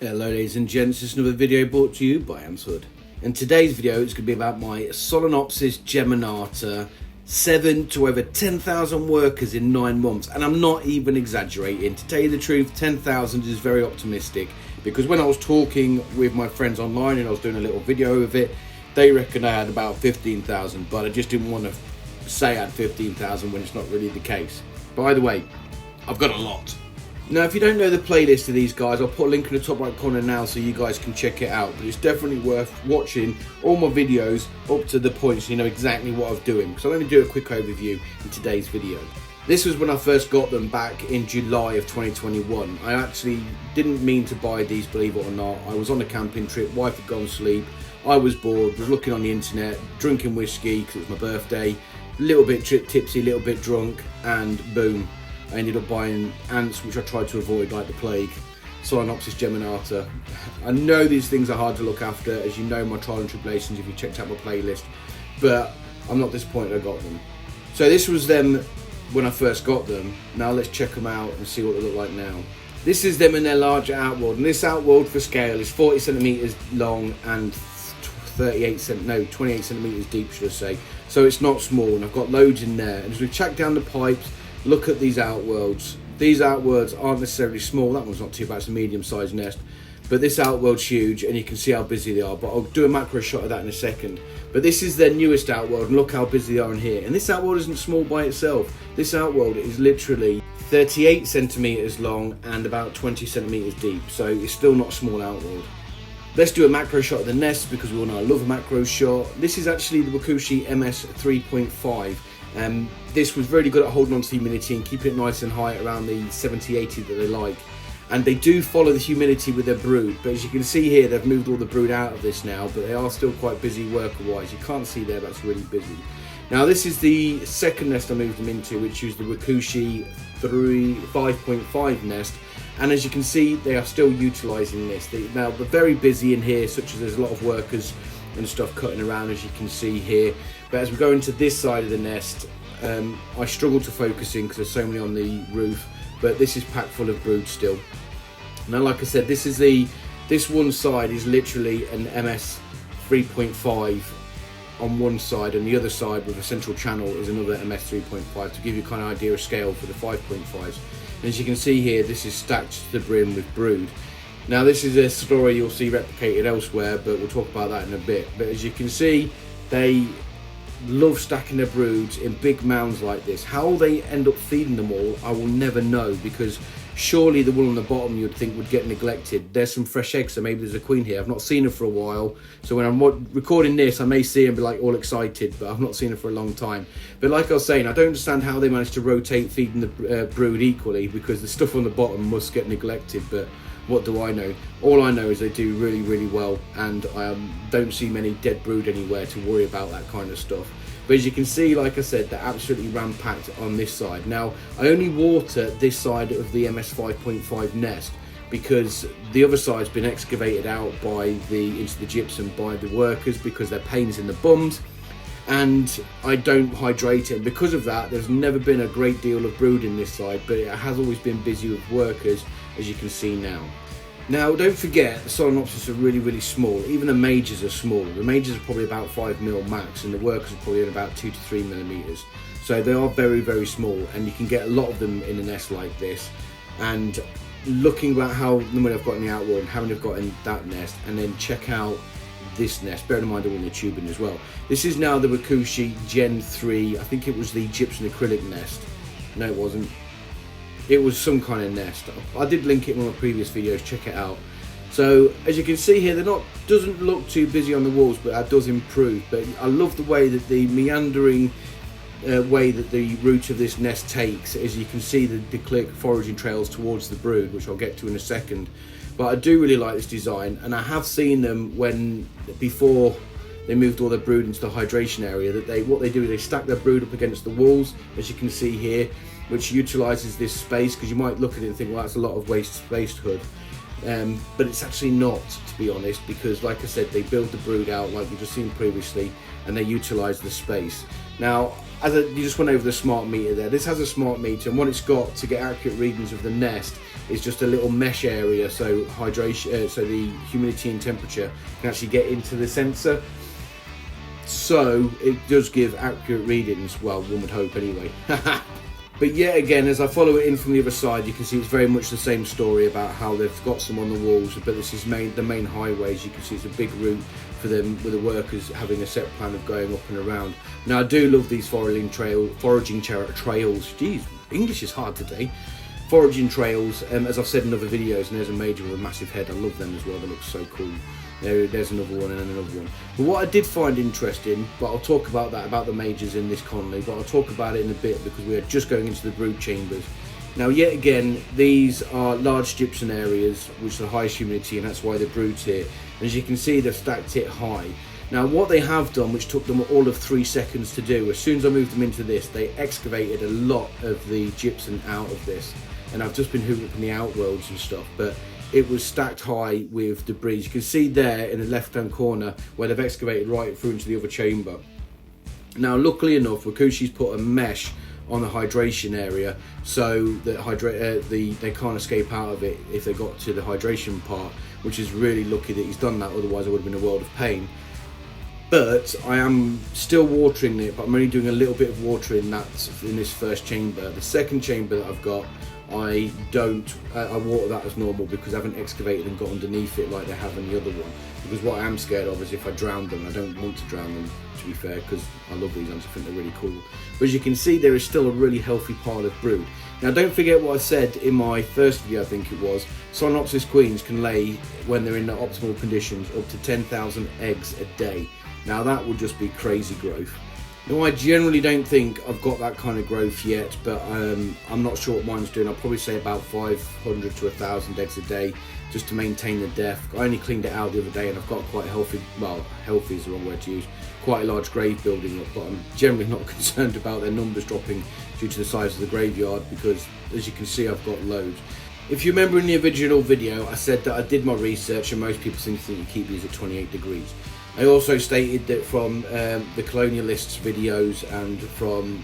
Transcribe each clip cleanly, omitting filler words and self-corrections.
Hello ladies and gents, this is another video brought to you by Hood. In today's video it's going to be about my Solenopsis geminata, 7 to over 10,000 workers in 9 months, and I'm not even exaggerating. To tell you the truth, 10,000 is very optimistic, because when I was talking with my friends online and I was doing a little video of it, they reckon I had about 15,000, but I just didn't want to say I had 15,000 when it's not really the case. By the way, I've got a lot. Now, if you don't know the playlist of these guys, I'll put a link in the top right corner now so you guys can check it out. But it's definitely worth watching all my videos up to the point so you know exactly what I'm doing. So let me do a quick overview in today's video. This was when I first got them back in July of 2021. I actually didn't mean to buy these, believe it or not. I was on a camping trip, wife had gone to sleep, I was bored, was looking on the internet, drinking whiskey because it was my birthday, a little bit tipsy, a little bit drunk, and boom. I ended up buying ants, which I tried to avoid like the plague. Solenopsis geminata. I know these things are hard to look after, as you know my trial and tribulations if you checked out my playlist, but I'm not disappointed I got them. So this was them when I first got them. Now let's check them out and see what they look like now. This is them in their larger outworld, and this outworld for scale is 40 centimeters long and 28 centimeters deep, should I say. So it's not small, and I've got loads in there. And as we check down the pipes, look at these outworlds. These outworlds aren't necessarily small. That one's not too bad, it's a medium-sized nest. But this outworld's huge, and you can see how busy they are. But I'll do a macro shot of that in a second. But this is their newest outworld, and look how busy they are in here. And this outworld isn't small by itself. This outworld is literally 38 centimeters long and about 20 centimeters deep. So it's still not a small outworld. Let's do a macro shot of the nest, because we all know I love a macro shot. This is actually the Wakooshi MS 3.5. This was really good at holding on to the humidity and keeping it nice and high around the 70-80 that they like. And they do follow the humidity with their brood, but as you can see here, they've moved all the brood out of this now, but they are still quite busy worker-wise. You can't see there, that's really busy. Now this is the second nest I moved them into, which is the Wakooshi 5.5 nest. And as you can see, they are still utilising this. Now they're very busy in here, such as there's a lot of workers and stuff cutting around, as you can see here. But as we go into this side of the nest, I struggle to focus in because there's so many on the roof, but this is packed full of brood still. Now like I said, this one side is literally an MS 3.5 on one side, and the other side with a central channel is another MS 3.5, to give you kind of idea of scale for the 5.5s. And as you can see here, this is stacked to the brim with brood. Now this is a story you'll see replicated elsewhere, but we'll talk about that in a bit. But as you can see, they love stacking their broods in big mounds like this. How they end up feeding them all, I will never know, because surely the wool on the bottom you'd think would get neglected. There's some fresh eggs, so maybe there's a queen here. I've not seen her for a while, so when I'm recording this I may see her and be like all excited, but I've not seen her for a long time. But like I was saying, I don't understand how they managed to rotate feeding the brood equally, because the stuff on the bottom must get neglected, but what do I know? All I know is they do really, really well, and I don't see many dead brood anywhere to worry about that kind of stuff. But as you can see, like I said, they're absolutely ram-packed on this side. Now, I only water this side of the MS 5.5 nest because the other side's been excavated out into the gypsum by the workers, because they're pains in the bums, and I don't hydrate it. And because of that, there's never been a great deal of brood in this side, but it has always been busy with workers, as you can see now. Now don't forget, the Solenopsis are really, really small. Even the majors are small. The majors are probably about 5mm max, and the workers are probably at about 2 to 3mm. So they are very, very small, and you can get a lot of them in a nest like this. And looking at how many I've got in the outworld and how many I've got in that nest, and then check out this nest, bear in mind they're all in the tubing as well. This is now the Wakooshi Gen 3, I think it was the gypsum acrylic nest. No, it wasn't. It was some kind of nest. I did link it in one of my previous videos, check it out. So as you can see here, doesn't look too busy on the walls, but that does improve. But I love the way that the meandering way that the route of this nest takes. As you can see, the clear foraging trails towards the brood, which I'll get to in a second. But I do really like this design, and I have seen them before they moved all their brood into the hydration area, what they do is they stack their brood up against the walls, as you can see here, which utilises this space, because you might look at it and think, well, that's a lot of waste space, Hood. but it's actually not, to be honest, because like I said, they build the brood out like we've just seen previously, and they utilise the space. Now, you just went over the smart meter there. This has a smart meter, and what it's got to get accurate readings of the nest is just a little mesh area, so hydration, so the humidity and temperature can actually get into the sensor. So it does give accurate readings. Well, one would hope anyway. But yet again, as I follow it in from the other side, you can see it's very much the same story about how they've got some on the walls, but this is the main highways. You can see it's a big route for them, with the workers having a set plan of going up and around. Now, I do love these foraging trails. Jeez, English is hard today. Foraging trails, as I've said in other videos, and there's a major with a massive head. I love them as well. They look so cool. There's another one and another one. But what I did find interesting, but I'll talk about that, about the majors in this colony, but I'll talk about it in a bit because we are just going into the brood chambers. Now, yet again, these are large gypsum areas, which are the highest humidity, and that's why the brood's here. And as you can see, they've stacked it high. Now, what they have done, which took them all of 3 seconds to do, as soon as I moved them into this, they excavated a lot of the gypsum out of this. And I've just been hooking up in the outworlds and stuff, but it was stacked high with debris. You can see there in the left-hand corner where they've excavated right through into the other chamber. Now, luckily enough, Wakooshi's put a mesh on the hydration area so that they can't escape out of it if they got to the hydration part, which is really lucky that he's done that, otherwise it would have been a world of pain. But I am still watering it, but I'm only doing a little bit of watering that in this first chamber. The second chamber that I've got, I water that as normal because I haven't excavated and got underneath it like they have in the other one. Because what I am scared of is if I drown them. I don't want to drown them, to be fair, because I love these ants. I think they're really cool. But as you can see, there is still a really healthy pile of brood. Now, don't forget what I said in my first video, I think it was. Solenopsis queens can lay, when they're in the optimal conditions, up to 10,000 eggs a day. Now, that would just be crazy growth. Now, I generally don't think I've got that kind of growth yet, but I'm not sure what mine's doing. I'll probably say about 500 to 1,000 eggs a day just to maintain the depth. I only cleaned it out the other day and I've got quite healthy, well, healthy is the wrong word to use, quite a large grave building up, but I'm generally not concerned about their numbers dropping due to the size of the graveyard because, as you can see, I've got loads. If you remember in the original video, I said that I did my research and most people seem to think you keep these at 28 degrees. I also stated that from the Colonialists videos and from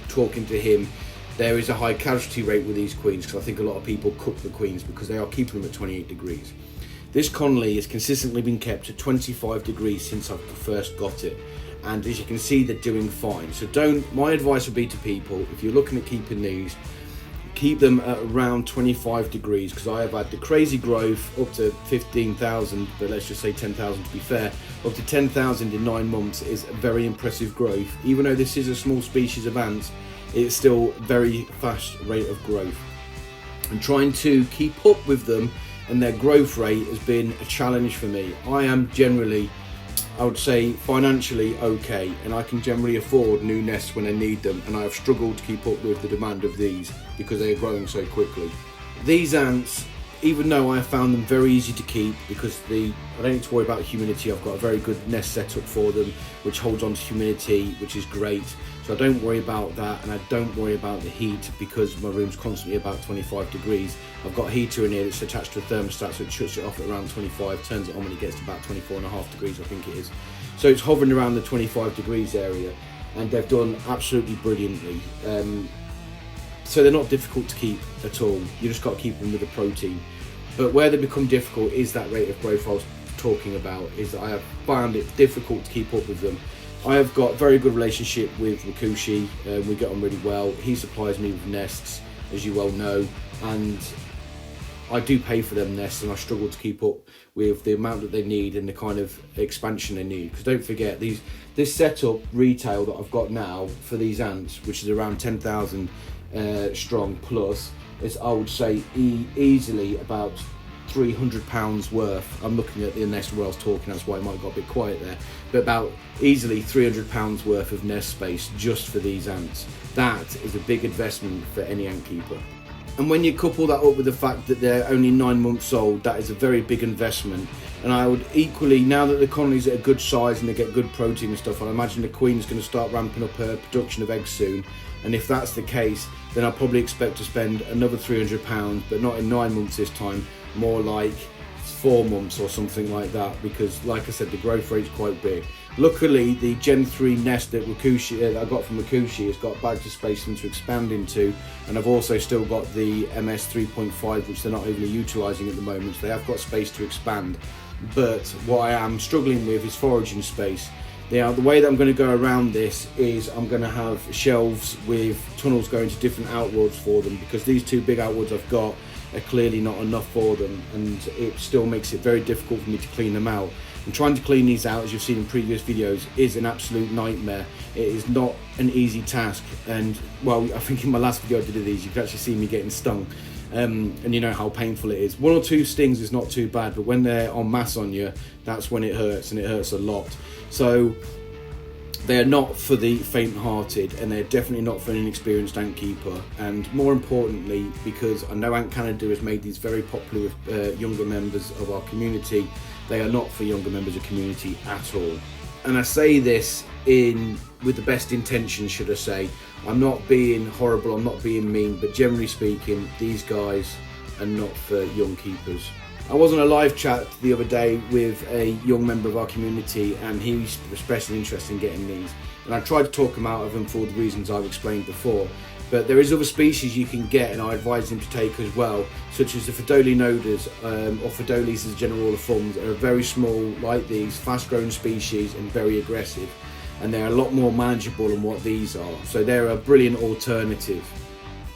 talking to him, there is a high casualty rate with these queens because I think a lot of people cook the queens because they are keeping them at 28 degrees. This colony has consistently been kept at 25 degrees since I first got it, and as you can see, they're doing fine. So my advice would be to people, if you're looking at keeping these, keep them at around 25 degrees because I have had the crazy growth up to 15,000, but let's just say 10,000 to be fair. Up to 10,000 in 9 months is a very impressive growth. Even though this is a small species of ants, it's still very fast rate of growth. And trying to keep up with them and their growth rate has been a challenge for me. I am generally, I would say, financially okay, and I can generally afford new nests when I need them, and I have struggled to keep up with the demand of these because they are growing so quickly. These ants, even though I have found them very easy to keep because I don't need to worry about humidity, I've got a very good nest set up for them which holds on to humidity, which is great, so I don't worry about that, and I don't worry about the heat because my room's constantly about 25 degrees. I've got a heater in here that's attached to a thermostat, so it shuts it off at around 25, turns it on when it gets to about 24.5 degrees, I think it is. So it's hovering around the 25 degrees area, and they've done absolutely brilliantly. So they're not difficult to keep at all. You just got to keep them with the protein. But where they become difficult is that rate of growth I was talking about, is that I have found it difficult to keep up with them. I have got a very good relationship with Wakooshi, we get on really well. He supplies me with nests, as you well know, and I do pay for them nests, and I struggle to keep up with the amount that they need and the kind of expansion they need. Because don't forget, this setup retail that I've got now for these ants, which is around 10,000 strong plus, is, I would say, easily about £300 worth. I'm looking at the nest where I was talking, that's why it might have got a bit quiet there, but about easily £300 worth of nest space just for these ants. That is a big investment for any ant keeper. And when you couple that up with the fact that they're only 9 months old, that is a very big investment. And I would equally, now that the colony's at a good size and they get good protein and stuff, I imagine the queen's going to start ramping up her production of eggs soon. And if that's the case, then I'll probably expect to spend another £300, but not in 9 months this time, more like 4 months or something like that, because like I said, the growth rate's quite big. Luckily, the Gen 3 nest that Wakooshi, that I got from Wakooshi, has got bags of space for them to expand into, and I've also still got the MS 3.5, which they're not even utilising at the moment, so they have got space to expand. But what I am struggling with is foraging space. Now, the way that I'm going to go around this is I'm going to have shelves with tunnels going to different outwards for them, because these 2 big outwards I've got are clearly not enough for them, and it still makes it very difficult for me to clean them out. And trying to clean these out, as you've seen in previous videos, is an absolute nightmare. It is not an easy task, and well, I think in my last video I did of these, you could actually see me getting stung, and you know how painful it is. 1 or 2 stings is not too bad, but when they're en masse on you, that's when it hurts, and it hurts a lot. So they are not for the faint-hearted, and they're definitely not for an inexperienced ant keeper. And more importantly, because I know Ant Canada has made these very popular with younger members of our community, they are not for younger members of the community at all. And I say this with the best intentions, should I say. I'm not being horrible, I'm not being mean, but generally speaking, these guys are not for young keepers. I was on a live chat the other day with a young member of our community, and he's especially interested in getting these. And I tried to talk him out of them for the reasons I've explained before. But there is other species you can get, and I advise him to take as well, such as the Phodolinodas, or Phodoles as a general rule of thumb. They're very small, like these, fast-growing species and very aggressive. And they're a lot more manageable than what these are. So they're a brilliant alternative.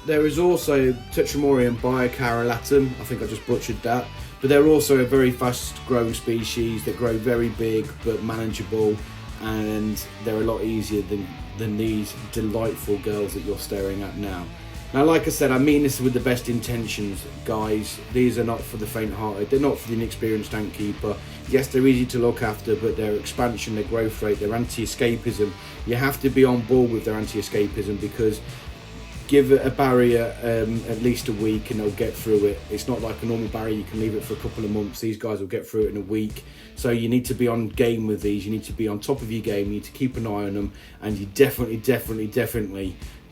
There is also Tetramorium biocarolatum, I think I just butchered that. But they're also a very fast-growing species that grow very big but manageable, and they're a lot easier than these delightful girls that you're staring at now. Now, like I said, I mean this with the best intentions, guys. These are not for the faint-hearted. They're not for the inexperienced ant keeper. Yes, they're easy to look after, but their expansion, their growth rate, their anti-escapism, you have to be on board with their anti-escapism, because give it a barrier at least a week and they'll get through it. It's not like a normal barrier, you can leave it for a couple of months. These guys will get through it in a week. So you need to be on game with these, you need to be on top of your game, you need to keep an eye on them, and you definitely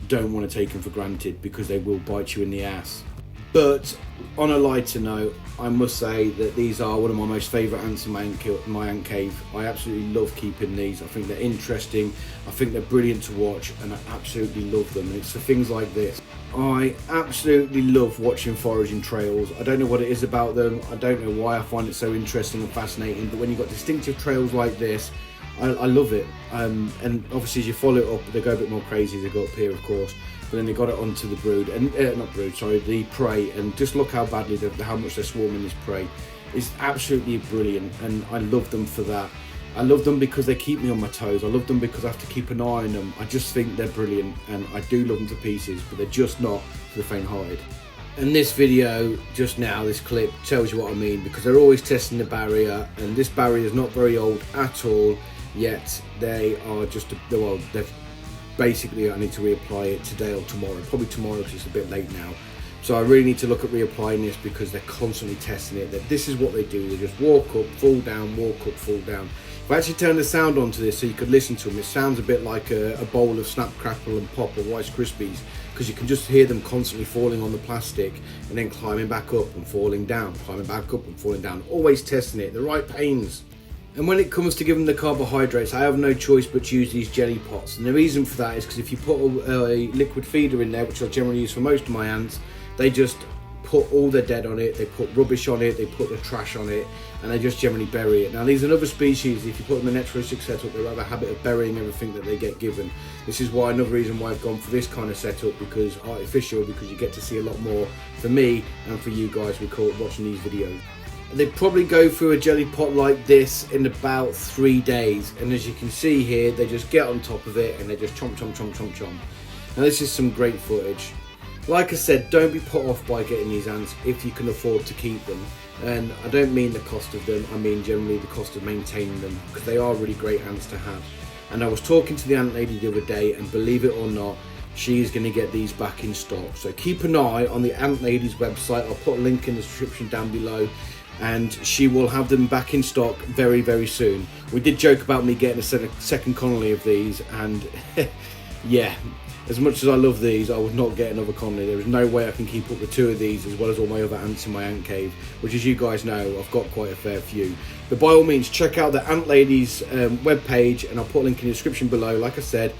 don't want to take them for granted, because they will bite you in the ass. But on a lighter note, I must say that these are one of my most favourite ants in my ant cave. I absolutely love keeping these. I think they're interesting, I think they're brilliant to watch, and I absolutely love them. And it's for things like this. I absolutely love watching foraging trails. I don't know what it is about them, I don't know why I find it so interesting and fascinating, but when you've got distinctive trails like this, I love it. And obviously as you follow it up, they go a bit more crazy. They go up here, of course, but then they got it onto the brood, and the prey, and just look how badly, how much they're swarming this prey. It's absolutely brilliant, and I love them for that. I love them because they keep me on my toes. I love them because I have to keep an eye on them. I just think they're brilliant, and I do love them to pieces, but they're just not for the faint-hearted. And this video just now, this clip, tells you what I mean, because they're always testing the barrier, and this barrier is not very old at all, yet they are just, well, they've basically, I need to reapply it today or tomorrow, probably tomorrow because it's a bit late now. So I really need to look at reapplying this, because they're constantly testing it. That this is what they do, they just walk up, fall down, walk up, fall down. If I actually turn the sound onto this so you could listen to them, it sounds a bit like a bowl of Snap, Crackle and Pop or Rice Krispies, because you can just hear them constantly falling on the plastic and then climbing back up and falling down, climbing back up and falling down, always testing it, the right pains. And when it comes to giving the carbohydrates, I have no choice but to use these jelly pots. And the reason for that is because if you put a liquid feeder in there, which I generally use for most of my ants, they just put all their dead on it, they put rubbish on it, they put the trash on it, and they just generally bury it. Now these are other species, if you put them in a naturalistic setup, they have a habit of burying everything that they get given. This is why, another reason why I've gone for this kind of setup, because artificial, because you get to see a lot more for me and for you guys watching these videos. They probably go through a jelly pot like this in about 3 days, and as you can see here, they just get on top of it and they just chomp, chomp, chomp, chomp, chomp. Now this is some great footage. Like I said, don't be put off by getting these ants if you can afford to keep them. And I don't mean the cost of them, I mean generally the cost of maintaining them, because they are really great ants to have. And I was talking to the ant lady the other day, and believe it or not, she's going to get these back in stock. So keep an eye on the ant lady's website. I'll put a link in the description down below, and she will have them back in stock very, very soon. We did joke about me getting a second colony of these, and yeah, as much as I love these, I would not get another colony. There is no way I can keep up with 2 of these as well as all my other ants in my ant cave, which, as you guys know, I've got quite a fair few. But by all means, check out the Ant Lady's webpage, and I'll put a link in the description below, like I said,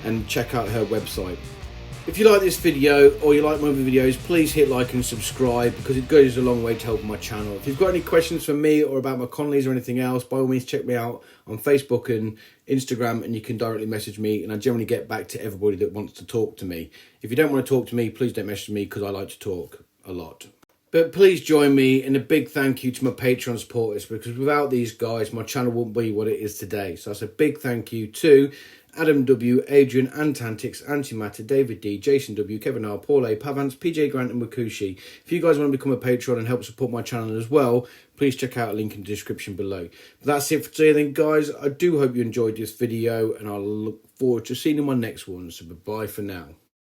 and check out her website. If you like this video or you like my other videos, please hit like and subscribe, because it goes a long way to help my channel. If you've got any questions for me or about my colonies or anything else, by all means check me out on Facebook and Instagram, and you can directly message me, and I generally get back to everybody that wants to talk to me. If you don't want to talk to me, please don't message me, because I like to talk a lot. But please join me in a big thank you to my Patreon supporters, because without these guys, my channel wouldn't be what it is today. So that's a big thank you to Adam W, Adrian, Antantix, Anty Matters, David D, Jason W, Kevin R, Paul A, Pavance, PJGrant and Wakooshi. If you guys want to become a Patreon and help support my channel as well, please check out a link in the description below. But that's it for today then, guys. I do hope you enjoyed this video, and I'll look forward to seeing you in my next one. So bye-bye for now.